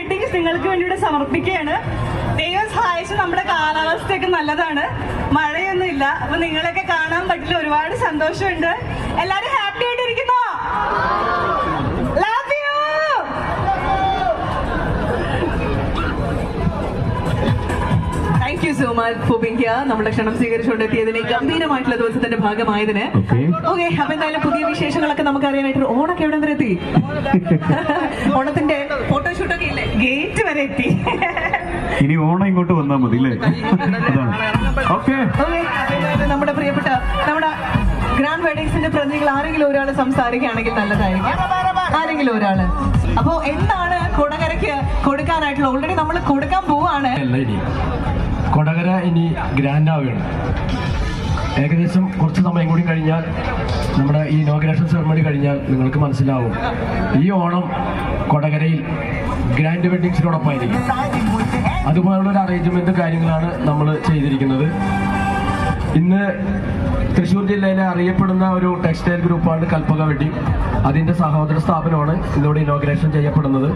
Weddings നിങ്ങൾക്ക് വേണ്ടിയിട്ട് സമർപ്പിക്കുകയാണ്. ദൈവം സഹായിച്ച് നമ്മുടെ കാലാവസ്ഥയൊക്കെ നല്ലതാണ്, മഴയൊന്നും ഇല്ല. അപ്പൊ നിങ്ങളൊക്കെ കാണാൻ പറ്റില്ല, ഒരുപാട് സന്തോഷമുണ്ട്. എല്ലാരും ഹാപ്പി ആയിട്ടിരിക്കുന്നോ? Love you. Thank you so much for being here. നമ്മുടെ ക്ഷണം സ്വീകരിച്ചുകൊണ്ട് എത്തിയതിന്, ഗംഭീരമായിട്ടുള്ള ദിവസത്തിന്റെ ഭാഗമായതിന്. ഓക്കെ, അപ്പൊ എന്തായാലും പുതിയ വിശേഷങ്ങളൊക്കെ നമുക്ക് അറിയാനായിട്ട് ഓണൊക്കെ എവിടെ വരെ എത്തി? ഓണത്തിന്റെ ഫോട്ടോഷൂട്ടൊക്കെ ഇല്ലേ? ഗേറ്റ് വരെ എത്തി. ഇനി ഓണം ഇങ്ങോട്ട് വന്നാൽ മതി അല്ലേ? നമ്മുടെ പ്രിയപ്പെട്ട നമ്മുടെ ഗ്രാൻഡ് വെഡിങ്സിന്റെ പ്രതിനിധികൾ ആരെങ്കിലും ഒരാൾ സംസാരിക്കുകയാണെങ്കിൽ നല്ലതായിരിക്കും. ആരെങ്കിലും ഒരാള്. അപ്പോ എന്താണ് കൊടകരയ്ക്ക് കൊടുക്കാനായിട്ടുള്ള? ഓൾറെഡി നമ്മൾ കൊടുക്കാൻ പോവാണ്. കൊടകര ഇനി ഗ്രാൻഡ് ആവുകയാണ്. ഏകദേശം കുറച്ച് സമയം കൂടി കഴിഞ്ഞാൽ, നമ്മുടെ ഈ ഇനോഗ്രേഷൻ സെറമണി കഴിഞ്ഞാൽ നിങ്ങൾക്ക് മനസ്സിലാവും ഈ ഓണം കൊടകരയിൽ ഗ്രാൻഡ് വെഡിങ്സിനോടൊപ്പമായിരിക്കും. അതുപോലുള്ള ഒരു അറേഞ്ച്മെന്റ് കാര്യങ്ങളാണ് നമ്മൾ ചെയ്തിരിക്കുന്നത്. ഇന്ന് തൃശ്ശൂർ ജില്ലയിലെ അറിയപ്പെടുന്ന ഒരു ടെക്സ്റ്റൈൽ ഗ്രൂപ്പാണ് കൽപ്പക വെഡ്ഡിംഗ്. അതിന്റെ സഹോദര സ്ഥാപനമാണ് ഇതോടെ ഇനോഗ്രേഷൻ ചെയ്യപ്പെടുന്നത്.